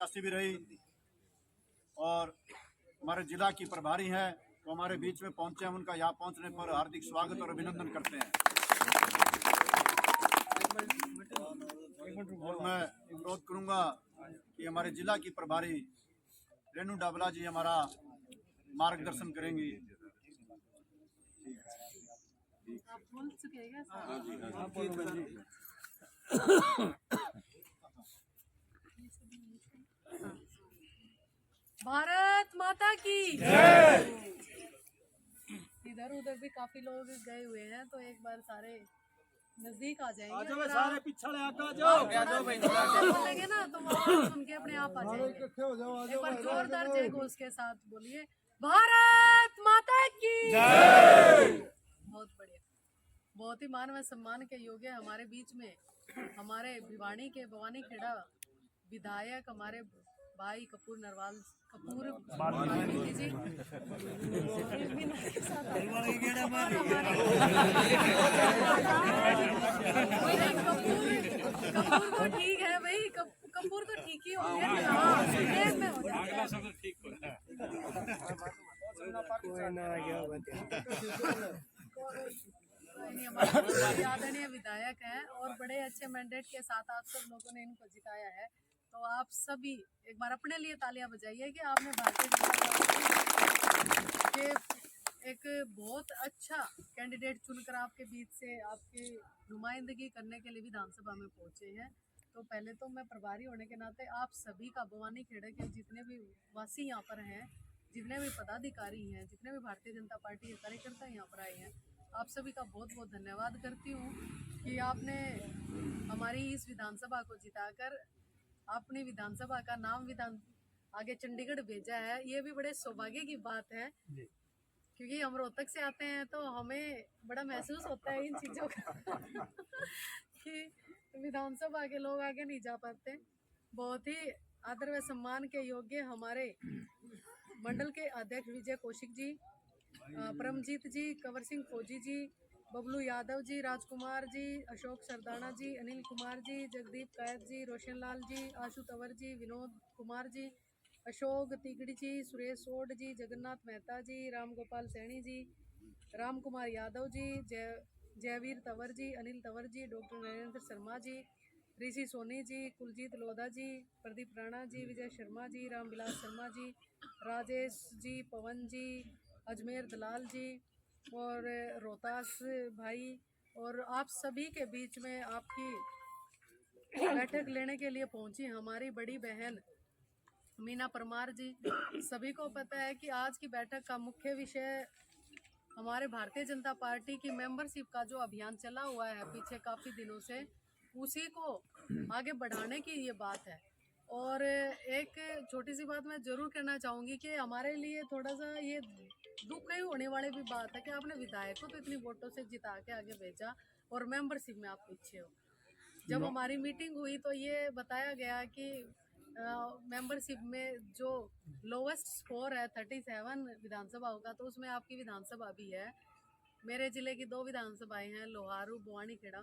शिविर रही और हमारे जिला की प्रभारी हैं वो हमारे बीच में पहुंचे हैं। उनका यहाँ पहुंचने पर हार्दिक स्वागत और अभिनंदन करते हैं। और मैं अनुरोध करूंगा कि हमारे जिला की प्रभारी रेणु डाबला जी हमारा मार्गदर्शन करेंगी। आप बोल चुके हैं भारत माता की जय। इधर उधर भी काफी लोग गए हुए हैं तो एक बार सारे नजदीक आ जाएंगे। सारे पिछड़े आका जाओ बोलेंगे ना तो आवाज सुन के अपने आप आ जाएंगे। एक बार जोरदार जय घोष के साथ बोलिए भारत माता की जय। बहुत बढ़िया, बहुत ही मान व सम्मान के योग्य हमारे बीच में हमारे भिवानी के भवानी खेड़ा विधायक हमारे भाई कपूर नरवाल कपूर वाल्मीकि जी कपूर तो ठीक है भाई, कपूर तो ठीक ही होंगे। आदरणीय विधायक हैं और बड़े अच्छे मैंडेट के साथ आप सब लोगों ने इनको जिताया है। तो आप सभी एक बार अपने लिए तालियां बजाइए कि आपने भारतीय जनता पार्टी के एक बहुत अच्छा कैंडिडेट चुनकर आपके बीच से आपकी नुमाइंदगी करने के लिए विधानसभा में पहुंचे हैं। तो पहले तो मैं प्रभारी होने के नाते आप सभी का भवानी खेड़े के जितने भी वासी यहाँ पर हैं, जितने भी पदाधिकारी हैं, जितने भी भारतीय जनता पार्टी के कार्यकर्ता यहाँ पर आए हैं, आप सभी का बहुत बहुत धन्यवाद करती हूँ कि आपने हमारी इस विधानसभा को जिताकर अपनी विधानसभा का नाम आगे चंडीगढ़ भेजा है। ये भी बड़े सौभाग्य की बात है क्योंकि हम रोहतक से आते हैं तो हमें बड़ा महसूस होता है इन चीज़ों का कि विधानसभा के लोग आगे नहीं जा पाते। बहुत ही आदर व सम्मान के योग्य हमारे मंडल के अध्यक्ष विजय कौशिक जी, परमजीत जी, कंवर सिंह फौजी जी, बबलू यादव जी, राजकुमार जी, अशोक सरदाना जी, अनिल कुमार जी, जगदीप कैद जी, रोशन लाल जी, आशु तंवर जी, विनोद कुमार जी, अशोक तिगड़ी जी, सुरेश ओड जी, जगन्नाथ मेहता जी, राम गोपाल सैनी जी, राम कुमार यादव जी, जयवीर तंवर जी, अनिल तंवर जी, डॉक्टर नरेंद्र शर्मा जी, ऋषि सोनी जी, कुलजीत लोधा जी, प्रदीप राणा जी, विजय शर्मा जी, रामविलास शर्मा जी, राजेश जी, पवन जी, अजमेर दलाल जी और रोहतास भाई और आप सभी के बीच में आपकी बैठक लेने के लिए पहुंची हमारी बड़ी बहन मीना परमार जी। सभी को पता है कि आज की बैठक का मुख्य विषय हमारे भारतीय जनता पार्टी की मेंबरशिप का जो अभियान चला हुआ है पीछे काफ़ी दिनों से, उसी को आगे बढ़ाने की ये बात है। और एक छोटी सी बात मैं ज़रूर कहना चाहूँगी कि हमारे लिए थोड़ा सा ये दुख ही होने वाली भी बात है कि आपने विधायक को तो इतनी वोटों से जिता के आगे भेजा और मेंबरशिप में आप पीछे हो। जब हमारी मीटिंग हुई तो ये बताया गया कि मेंबरशिप में जो लोवेस्ट स्कोर है 37 विधानसभाओं का, तो उसमें आपकी विधानसभा भी है। मेरे ज़िले की 2 विधानसभाएं हैं, लोहारू भवानी खेड़ा।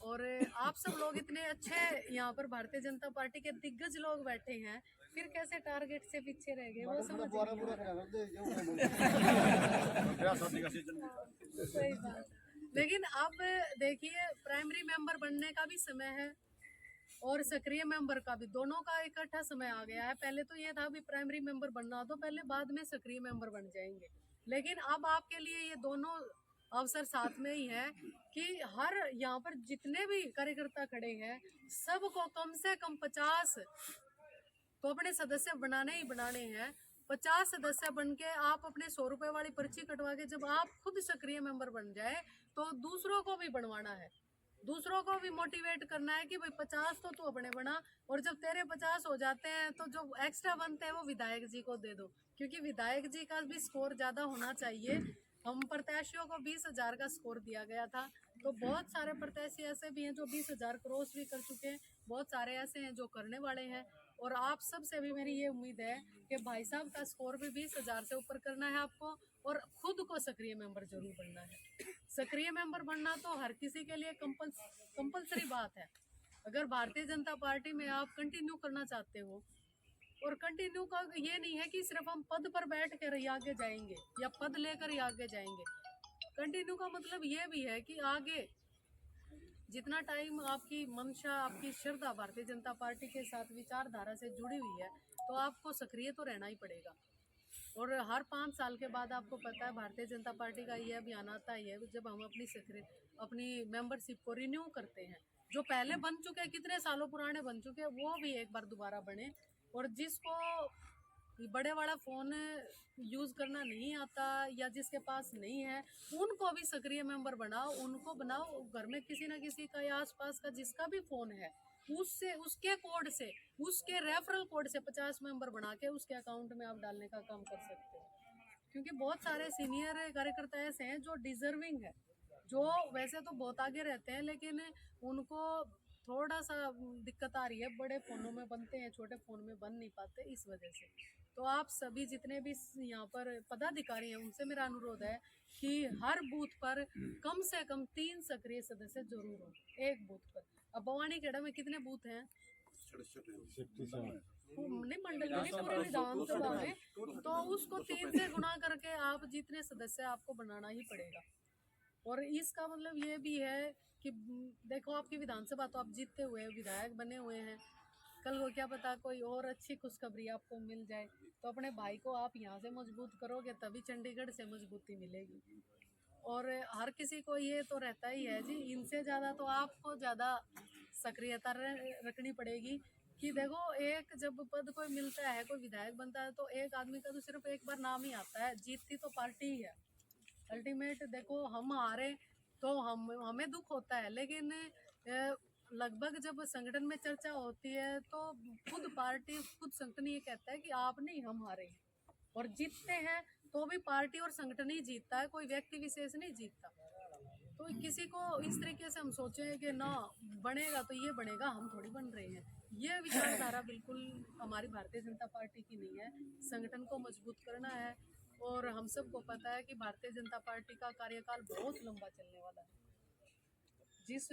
और आप सब लोग इतने अच्छे यहाँ पर भारतीय जनता पार्टी के दिग्गज लोग बैठे हैं, फिर कैसे टारगेट से पीछे रह गए वो समझ सही बात। लेकिन अब देखिए प्राइमरी मेंबर बनने का भी समय है और सक्रिय मेंबर का भी, दोनों का इकट्ठा समय आ गया है। पहले तो ये था भी प्राइमरी मेंबर बनना तो पहले बाद में सक्रिय मेंबर बन जाएंगे, लेकिन अब आपके लिए ये दोनों अवसर साथ में ही है कि हर यहाँ पर जितने भी कार्यकर्ता खड़े हैं सबको कम से कम 50 तो अपने सदस्य बनाने ही बनाने हैं। 50 सदस्य बन के आप अपने 100 रुपए वाली पर्ची कटवा के जब आप खुद सक्रिय मेंबर बन जाए तो दूसरों को भी बनवाना है, दूसरों को भी मोटिवेट करना है कि भाई 50 तो तू अपने बना, और जब तेरे 50 हो जाते हैं तो जो एक्स्ट्रा बनते हैं वो विधायक जी को दे दो, क्योंकि विधायक जी का भी स्कोर ज़्यादा होना चाहिए। हम प्रत्याशियों को 20,000 का स्कोर दिया गया था, तो बहुत सारे प्रत्याशी ऐसे भी हैं जो 20,000 क्रॉस भी कर चुके हैं, बहुत सारे ऐसे हैं जो करने वाले हैं। और आप सब से भी मेरी ये उम्मीद है कि भाई साहब का स्कोर भी 20,000 से ऊपर करना है आपको, और खुद को सक्रिय मेंबर जरूर बनना है। सक्रिय मेंबर बनना तो हर किसी के लिए कंपलसरी बात है। अगर भारतीय जनता पार्टी में आप कंटिन्यू करना चाहते हो और कंटिन्यू का ये नहीं है कि सिर्फ हम पद पर बैठ कर ही आगे जाएंगे या पद लेकर ही आगे जाएंगे। कंटिन्यू का मतलब ये भी है कि आगे जितना टाइम आपकी मंशा, आपकी श्रद्धा भारतीय जनता पार्टी के साथ विचारधारा से जुड़ी हुई है, तो आपको सक्रिय तो रहना ही पड़ेगा। और हर 5 साल के बाद आपको पता है भारतीय जनता पार्टी का ये अभियान आता है जब हम अपनी मेंबरशिप को रिन्यू करते हैं। जो पहले बन चुके हैं, कितने सालों पुराने बन चुके हैं, वो भी एक बार दोबारा बने। और जिसको बड़े वाला फ़ोन यूज़ करना नहीं आता या जिसके पास नहीं है, उनको भी सक्रिय मेंबर बनाओ, उनको बनाओ। घर में किसी ना किसी का या आसपास का जिसका भी फ़ोन है, उससे उसके कोड से, उसके रेफरल कोड से 50 मेंबर बना के उसके अकाउंट में आप डालने का काम कर सकते हो। क्योंकि बहुत सारे सीनियर कार्यकर्ता ऐसे हैं जो डिजर्विंग है, जो वैसे तो बहुत आगे रहते हैं, लेकिन उनको थोड़ा सा दिक्कत आ रही है। बड़े फ़ोनों में बनते हैं, छोटे फ़ोन में बन नहीं पाते, इस वजह से। तो आप सभी जितने भी यहाँ पर पदाधिकारी हैं, उनसे मेरा अनुरोध है कि हर बूथ पर कम से कम 3 सक्रिय सदस्य जरूर हो, एक बूथ पर। अब बवानीखेड़ा में कितने बूथ हैं? नहीं, मंडल में नहीं, पूरे विधानसभा में। तो उसको 3 से गुना करके आप जितने सदस्य आपको बनाना ही पड़ेगा। और इसका मतलब ये भी है कि देखो, आपकी विधानसभा तो आप जीतते हुए विधायक बने हुए हैं, कल को क्या पता कोई और अच्छी खुशखबरी आपको मिल जाए, तो अपने भाई को आप यहाँ से मजबूत करोगे तभी चंडीगढ़ से मजबूती मिलेगी। और हर किसी को ये तो रहता ही है जी, इनसे ज़्यादा तो आपको ज़्यादा सक्रियता रखनी पड़ेगी। कि देखो, एक जब पद कोई मिलता है, कोई विधायक बनता है, तो एक आदमी का तो सिर्फ एक बार नाम ही आता है, जीतती तो पार्टी ही है अल्टीमेट। देखो, हम हारे तो हमें दुख होता है, लेकिन लगभग जब संगठन में चर्चा होती है तो खुद पार्टी, खुद संगठन ये कहता है कि आप नहीं, हम हारे। और जीतते हैं तो भी पार्टी और संगठन ही जीतता है, कोई व्यक्ति विशेष नहीं जीतता। तो किसी को इस तरीके से हम सोचें कि ना बनेगा तो ये बनेगा, हम थोड़ी बन रहे हैं, ये विचारधारा बिल्कुल हमारी भारतीय जनता पार्टी की नहीं है। संगठन को मजबूत करना है। और हम सबको पता है कि भारतीय जनता पार्टी का कार्यकाल बहुत लंबा चलने वाला है। जिस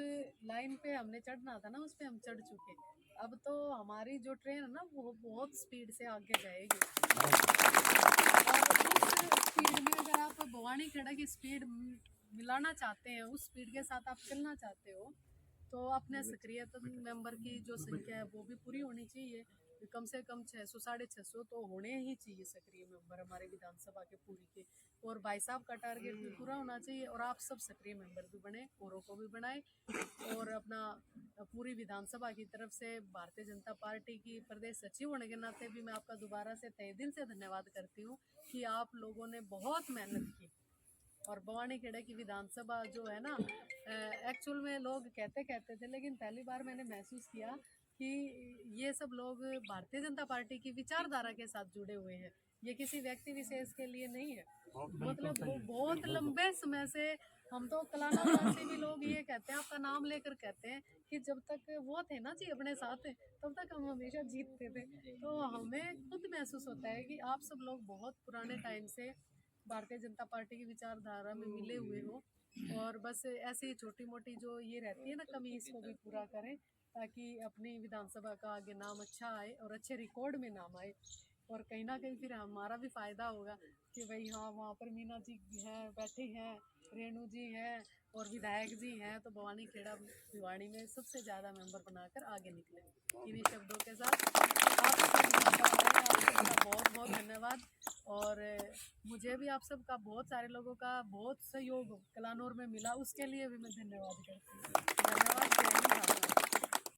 लाइन पे हमने चढ़ना था ना, उस पे हम चढ़ चुके। अब तो हमारी जो ट्रेन है ना, वो बहुत स्पीड से आगे जाएगी। और उस स्पीड में अगर आप बवानीखेड़ा की स्पीड मिलाना चाहते हैं, उस स्पीड के साथ आप चलना चाहते हो, तो अपने सक्रिय मेंबर की जो संख्या है वो भी पूरी होनी चाहिए। कम से कम 600 650 तो होने ही चाहिए सक्रिय मेंबर हमारे विधानसभा के पूरी के। और भाई साहब का टारगेट भी पूरा होना चाहिए। और आप सब सक्रिय मेंबर भी बने, औरों को भी बनाए। और अपना पूरी विधानसभा की तरफ से भारतीय जनता पार्टी की प्रदेश सचिव होने के नाते भी मैं आपका दोबारा से तहे दिल से धन्यवाद करती हूँ कि आप लोगों ने बहुत मेहनत की। और बवानीखेड़ा की विधानसभा जो है ना, एक्चुअल में लोग कहते थे, लेकिन पहली बार मैंने महसूस किया कि ये सब लोग भारतीय जनता पार्टी की विचारधारा के साथ जुड़े हुए हैं। ये किसी व्यक्ति विशेष के लिए नहीं है। मतलब वो बहुत लंबे समय से, हम तो कलानौर भी लोग ये कहते हैं, आपका नाम लेकर कहते हैं कि जब तक वो थे ना जी अपने साथ, तब तक हम हमेशा जीतते थे। तो हमें खुद महसूस होता है कि आप सब लोग बहुत पुराने टाइम से भारतीय जनता पार्टी की विचारधारा में मिले हुए हो। और बस ऐसी छोटी मोटी जो ये रहती है ना कमी, इसको भी पूरा करें ताकि अपनी विधानसभा का आगे नाम अच्छा आए और अच्छे रिकॉर्ड में नाम आए। और कहीं ना कहीं फिर हमारा भी फ़ायदा होगा कि भाई हाँ, वहाँ पर मीना जी हैं, बैठे हैं, रेणु जी हैं और विधायक जी हैं, तो बवानीखेड़ा भिवाड़ी में सबसे ज़्यादा मेंबर बनाकर आगे निकले। इन्हीं शब्दों के साथ आप सबका बहुत बहुत धन्यवाद। और मुझे भी आप सबका, बहुत सारे लोगों का बहुत सहयोग कलानौर में मिला, उसके लिए भी मैं धन्यवाद करती हूँ। धन्यवाद। जय हिंद।